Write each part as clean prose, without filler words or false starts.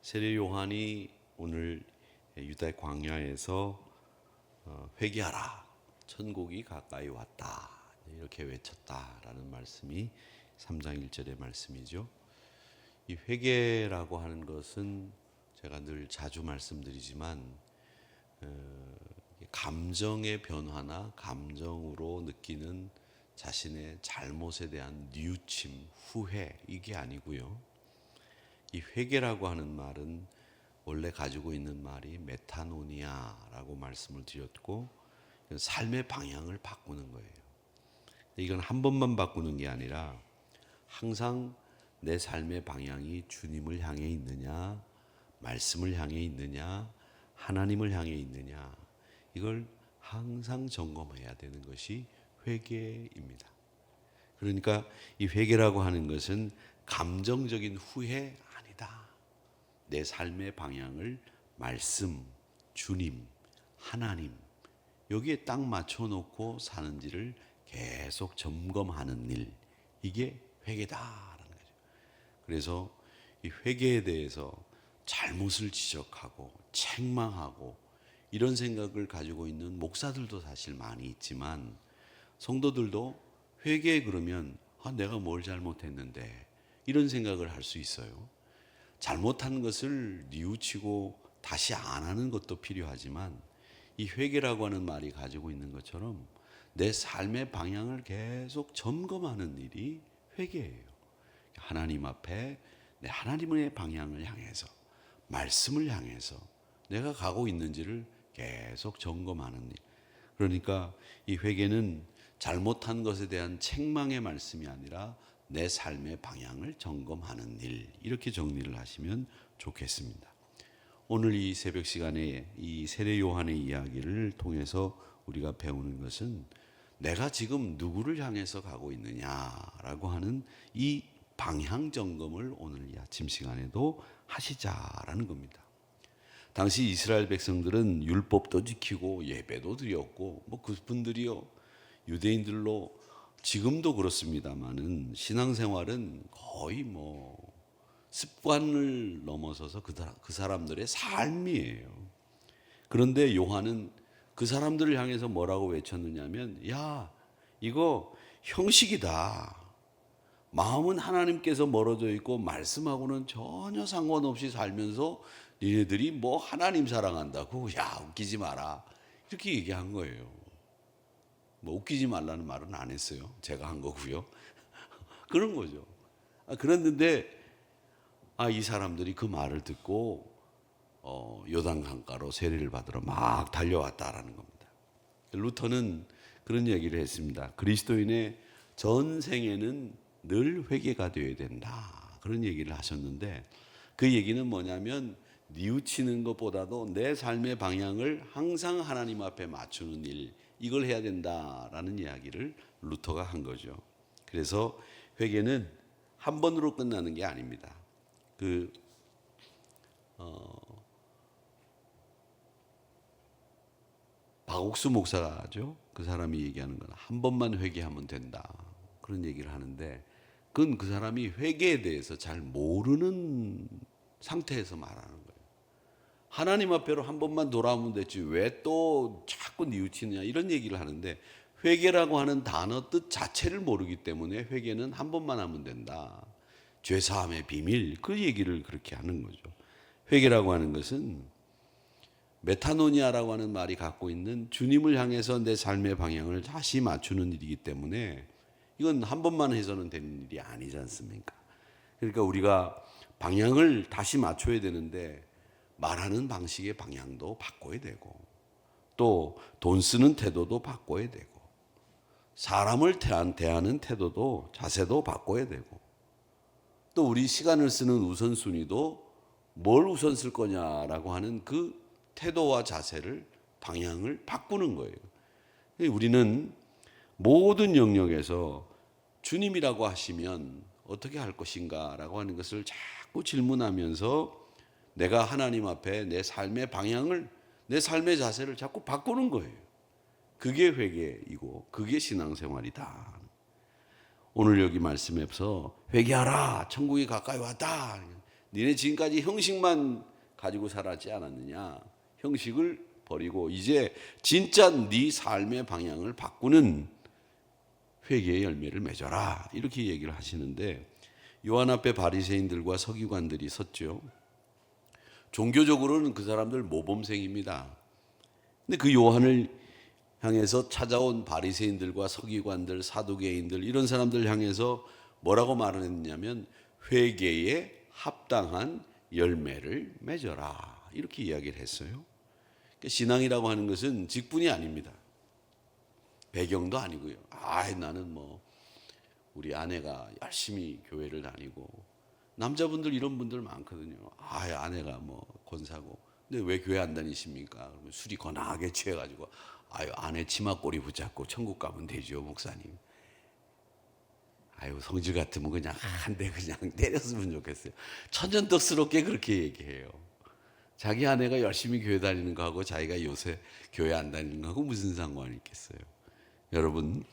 세례 요한이 오늘 유대 광야에서 회개하라, 천국이 가까이 왔다 이렇게 외쳤다라는 말씀이 3장 1절의 말씀이죠. 이 회개라고 하는 것은 제가 늘 자주 말씀드리지만 감정의 변화나 감정으로 느끼는 자신의 잘못에 대한 뉘우침, 후회 이게 아니고요. 이 회개라고 하는 말은 원래 가지고 있는 말이 메타노니아라고 말씀을 드렸고, 삶의 방향을 바꾸는 거예요. 이건 한 번만 바꾸는 게 아니라 항상 내 삶의 방향이 주님을 향해 있느냐, 말씀을 향해 있느냐, 하나님을 향해 있느냐, 이걸 항상 점검해야 되는 것이 회개입니다. 그러니까 이 회개라고 하는 것은 감정적인 후회 아니다. 내 삶의 방향을 말씀, 주님, 하나님 여기에 딱 맞춰놓고 사는지를 계속 점검하는 일, 이게 회개다라는 거죠. 그래서 이 회개에 대해서 잘못을 지적하고 책망하고 이런 생각을 가지고 있는 목사들도 사실 많이 있지만, 성도들도 회개 그러면 내가 뭘 잘못했는데 이런 생각을 할 수 있어요. 잘못한 것을 뉘우치고 다시 안 하는 것도 필요하지만, 이 회개라고 하는 말이 가지고 있는 것처럼 내 삶의 방향을 계속 점검하는 일이 회개예요. 하나님 앞에 내 하나님의 방향을 향해서, 말씀을 향해서 내가 가고 있는지를 계속 점검하는 일. 그러니까 이 회개는 잘못한 것에 대한 책망의 말씀이 아니라 내 삶의 방향을 점검하는 일, 이렇게 정리를 하시면 좋겠습니다. 오늘 이 새벽 시간에 이 세례 요한의 이야기를 통해서 우리가 배우는 것은 내가 지금 누구를 향해서 가고 있느냐라고 하는 이 방향 점검을 오늘 이 아침 시간에도 하시자라는 겁니다. 당시 이스라엘 백성들은 율법도 지키고 예배도 드렸고 그분들이요 유대인들로 지금도 그렇습니다만은 신앙생활은 거의 습관을 넘어서서 그 사람들의 삶이에요. 그런데 요한은 그 사람들을 향해서 뭐라고 외쳤느냐면, 야, 이거 형식이다. 마음은 하나님께서 멀어져 있고 말씀하고는 전혀 상관없이 살면서 얘네들이 하나님 사랑한다고, 야, 웃기지 마라, 이렇게 얘기한 거예요. 웃기지 말라는 말은 안 했어요. 제가 한 거고요. 그런 거죠. 그랬는데 이 사람들이 그 말을 듣고 요단 강가로 세례를 받으러 막 달려왔다라는 겁니다. 루터는 그런 얘기를 했습니다. 그리스도인의 전생에는 늘 회개가 되어야 된다, 그런 얘기를 하셨는데, 그 얘기는 뭐냐면 뉘우치는 것보다도 내 삶의 방향을 항상 하나님 앞에 맞추는 일, 이걸 해야 된다라는 이야기를 루터가 한 거죠. 그래서 회개는 한 번으로 끝나는 게 아닙니다. 박옥수 목사가죠. 그 사람이 얘기하는 건 한 번만 회개하면 된다, 그런 얘기를 하는데, 그건 그 사람이 회개에 대해서 잘 모르는 상태에서 말하는 거예요. 하나님 앞에로 한 번만 돌아오면 됐지 왜 또 자꾸 뉘우치느냐, 이런 얘기를 하는데, 회개라고 하는 단어 뜻 자체를 모르기 때문에 회개는 한 번만 하면 된다, 죄사함의 비밀, 그 얘기를 그렇게 하는 거죠. 회개라고 하는 것은 메타노니아라고 하는 말이 갖고 있는 주님을 향해서 내 삶의 방향을 다시 맞추는 일이기 때문에, 이건 한 번만 해서는 되는 일이 아니지 않습니까? 그러니까 우리가 방향을 다시 맞춰야 되는데, 말하는 방식의 방향도 바꿔야 되고, 또 돈 쓰는 태도도 바꿔야 되고, 사람을 대하는 태도도, 자세도 바꿔야 되고, 또 우리 시간을 쓰는 우선순위도 뭘 우선 쓸 거냐라고 하는 그 태도와 자세를, 방향을 바꾸는 거예요. 우리는 모든 영역에서 주님이라고 하시면 어떻게 할 것인가 라고 하는 것을 자꾸 질문하면서 내가 하나님 앞에 내 삶의 방향을, 내 삶의 자세를 자꾸 바꾸는 거예요. 그게 회개이고 그게 신앙생활이다. 오늘 여기 말씀에서 회개하라, 천국이 가까이 왔다, 니네 지금까지 형식만 가지고 살았지 않았느냐. 형식을 버리고 이제 진짜 네 삶의 방향을 바꾸는 회개의 열매를 맺어라. 이렇게 얘기를 하시는데 요한 앞에 바리새인들과 서기관들이 섰죠. 종교적으로는 그 사람들 모범생입니다. 근데 그 요한을 향해서 찾아온 바리새인들과 서기관들, 사두개인들 이런 사람들 향해서 뭐라고 말을 했냐면 회개에 합당한 열매를 맺어라. 이렇게 이야기를 했어요. 그러니까 신앙이라고 하는 것은 직분이 아닙니다. 배경도 아니고요. 나는 우리 아내가 열심히 교회를 다니고 남자분들 이런 분들 많거든요. 아내가 권사고 근데 왜 교회 안 다니십니까? 그러면 술이 거나하게 취해가지고 아내 치마꼬리 붙잡고 천국 가면 되죠, 목사님. 성질 같으면 그냥 한 대 그냥 때렸으면 좋겠어요. 천연덕스럽게 그렇게 얘기해요. 자기 아내가 열심히 교회 다니는 거하고 자기가 요새 교회 안 다니는 거하고 무슨 상관이 있겠어요. 여러분,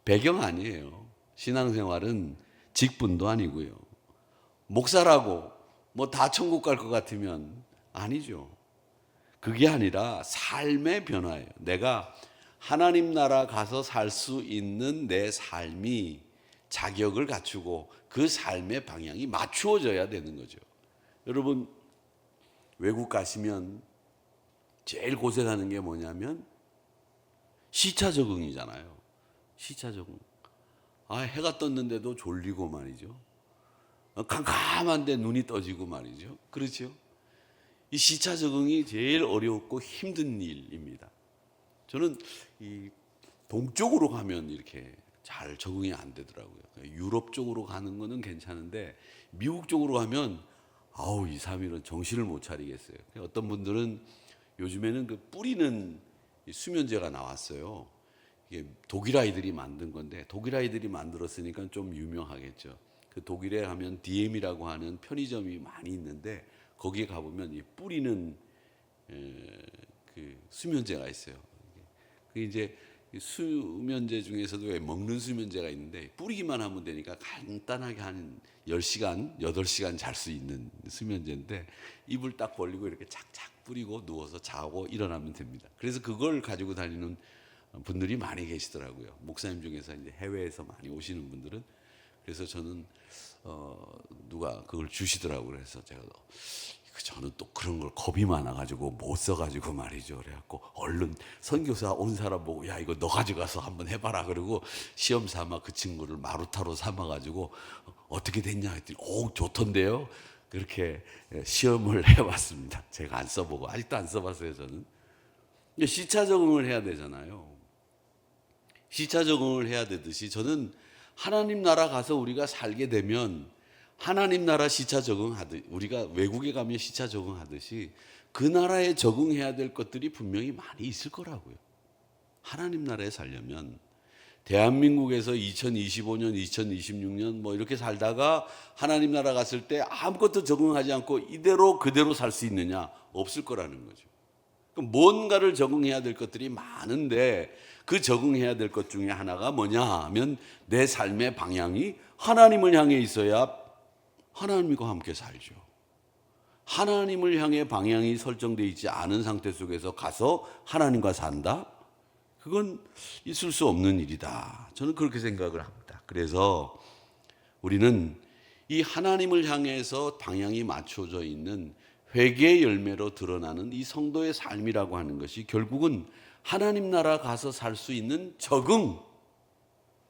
배경 아니에요. 신앙생활은 직분도 아니고요. 목사라고 다 천국 갈 것 같으면 아니죠. 그게 아니라 삶의 변화예요. 내가 하나님 나라 가서 살 수 있는 내 삶이 자격을 갖추고 그 삶의 방향이 맞추어져야 되는 거죠. 여러분, 외국 가시면 제일 고생하는 게 뭐냐면 시차 적응이잖아요. 시차 적응. 해가 떴는데도 졸리고 말이죠. 캄캄한데 눈이 떠지고 말이죠. 그렇죠? 이 시차 적응이 제일 어렵고 힘든 일입니다. 저는 이 동쪽으로 가면 이렇게 잘 적응이 안 되더라고요. 유럽 쪽으로 가는 거는 괜찮은데 미국 쪽으로 가면 2, 3일은 정신을 못 차리겠어요. 어떤 분들은 요즘에는 그 뿌리는 수면제가 나왔어요. 이게 독일 아이들이 만든 건데 독일 아이들이 만들었으니까 좀 유명하겠죠. 그 독일에 가면 DM이라고 하는 편의점이 많이 있는데 거기에 가보면 이 뿌리는 그 수면제가 있어요. 그게 이제 수면제 중에서도 왜 먹는 수면제가 있는데 뿌리기만 하면 되니까 간단하게 한 10시간, 8시간 잘 수 있는 수면제인데 입을 딱 벌리고 이렇게 착착 뿌리고 누워서 자고 일어나면 됩니다. 그래서 그걸 가지고 다니는 분들이 많이 계시더라고요. 목사님 중에서 이제 해외에서 많이 오시는 분들은. 그래서 저는 누가 그걸 주시더라고요. 그래서 제가 저는 또 그런 걸 겁이 많아가지고 못 써가지고 말이죠. 그래갖고 얼른 선교사 온 사람 보고 야 이거 너 가져가서 한번 해봐라. 그러고 시험 삼아 그 친구를 마루타로 삼아가지고 어떻게 됐냐 했더니 좋던데요. 그렇게 시험을 해봤습니다. 제가 안 써보고 아직도 안 써봤어요. 저는 시차 적응을 해야 되잖아요. 시차 적응을 해야 되듯이 저는 하나님 나라 가서 우리가 살게 되면 하나님 나라 시차 적응하듯 우리가 외국에 가면 시차 적응하듯이 그 나라에 적응해야 될 것들이 분명히 많이 있을 거라고요. 하나님 나라에 살려면 대한민국에서 2025년, 2026년 이렇게 살다가 하나님 나라 갔을 때 아무것도 적응하지 않고 이대로 그대로 살 수 있느냐? 없을 거라는 거죠. 그럼 뭔가를 적응해야 될 것들이 많은데 그 적응해야 될 것 중에 하나가 뭐냐 하면 내 삶의 방향이 하나님을 향해 있어야 하나님과 함께 살죠. 하나님을 향해 방향이 설정되어 있지 않은 상태 속에서 가서 하나님과 산다? 그건 있을 수 없는 일이다. 저는 그렇게 생각을 합니다. 그래서 우리는 이 하나님을 향해서 방향이 맞춰져 있는 회개의 열매로 드러나는 이 성도의 삶이라고 하는 것이 결국은 하나님 나라 가서 살 수 있는 적응,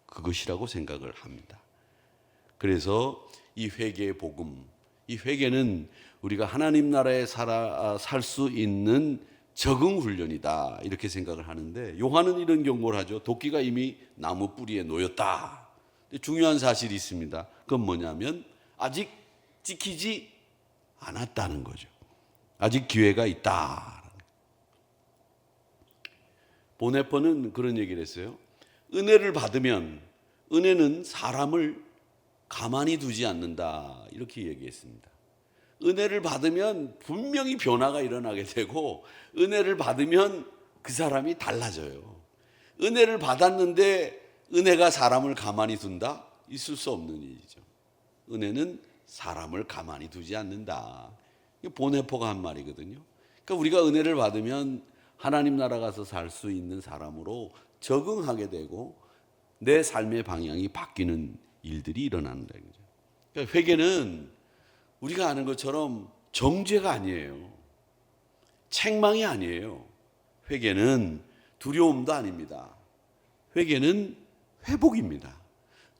그것이라고 생각을 합니다. 그래서 이 회개의 복음, 이 회개는 우리가 하나님 나라에 살 수 있는 적응 훈련이다 이렇게 생각을 하는데 요한은 이런 경고를 하죠. 도끼가 이미 나무 뿌리에 놓였다. 중요한 사실이 있습니다. 그건 뭐냐면 아직 찍히지 않았다는 거죠. 아직 기회가 있다. 보네퍼는 그런 얘기를 했어요. 은혜를 받으면 은혜는 사람을 가만히 두지 않는다 이렇게 얘기했습니다. 은혜를 받으면 분명히 변화가 일어나게 되고 은혜를 받으면 그 사람이 달라져요. 은혜를 받았는데 은혜가 사람을 가만히 둔다? 있을 수 없는 일이죠. 은혜는 사람을 가만히 두지 않는다. 이게 보네포가 한 말이거든요. 그러니까 우리가 은혜를 받으면 하나님 나라 가서 살 수 있는 사람으로 적응하게 되고 내 삶의 방향이 바뀌는 일들이 일어난다. 그러니까 회개는 우리가 아는 것처럼 정죄가 아니에요. 책망이 아니에요. 회개는 두려움도 아닙니다. 회개는 회복입니다.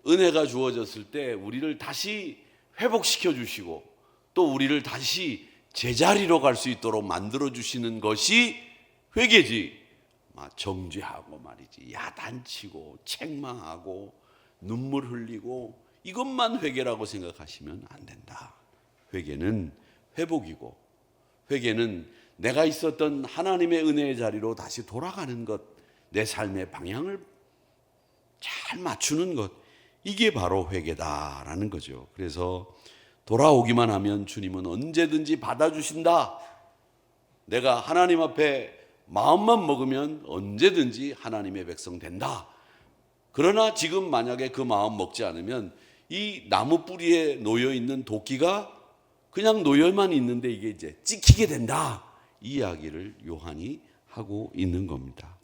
은혜가 주어졌을 때 우리를 다시 회복시켜 주시고 또 우리를 다시 제자리로 갈 수 있도록 만들어 주시는 것이 회개지. 정죄하고 말이지, 야단치고 책망하고 눈물 흘리고 이것만 회개라고 생각하시면 안 된다. 회개는 회복이고, 회개는 내가 있었던 하나님의 은혜의 자리로 다시 돌아가는 것, 내 삶의 방향을 잘 맞추는 것, 이게 바로 회개다라는 거죠. 그래서 돌아오기만 하면 주님은 언제든지 받아주신다. 내가 하나님 앞에 마음만 먹으면 언제든지 하나님의 백성 된다. 그러나 지금 만약에 그 마음 먹지 않으면 이 나무 뿌리에 놓여 있는 도끼가 그냥 놓여만 있는데 이게 이제 찍히게 된다. 이 이야기를 요한이 하고 있는 겁니다.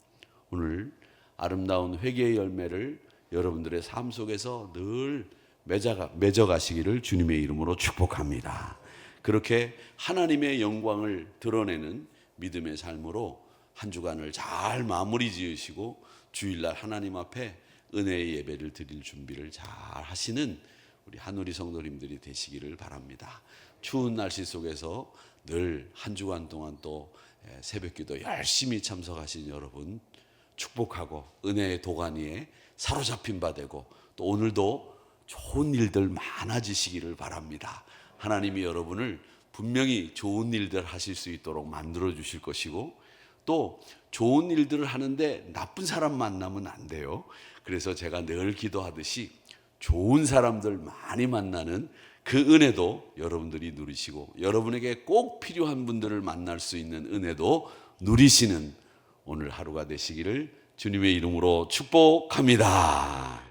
오늘 아름다운 회개의 열매를 여러분들의 삶 속에서 늘 맺어가시기를 주님의 이름으로 축복합니다. 그렇게 하나님의 영광을 드러내는 믿음의 삶으로 한 주간을 잘 마무리 지으시고 주일날 하나님 앞에 은혜의 예배를 드릴 준비를 잘 하시는 우리 한우리 성도님들이 되시기를 바랍니다. 추운 날씨 속에서 늘 한 주간 동안 또 새벽기도 열심히 참석하신 여러분 축복하고 은혜의 도가니에 사로잡힌 바 되고 또 오늘도 좋은 일들 많아지시기를 바랍니다. 하나님이 여러분을 분명히 좋은 일들 하실 수 있도록 만들어 주실 것이고 또 좋은 일들을 하는데 나쁜 사람 만나면 안 돼요. 그래서 제가 늘 기도하듯이 좋은 사람들 많이 만나는 그 은혜도 여러분들이 누리시고 여러분에게 꼭 필요한 분들을 만날 수 있는 은혜도 누리시는 오늘 하루가 되시기를 주님의 이름으로 축복합니다.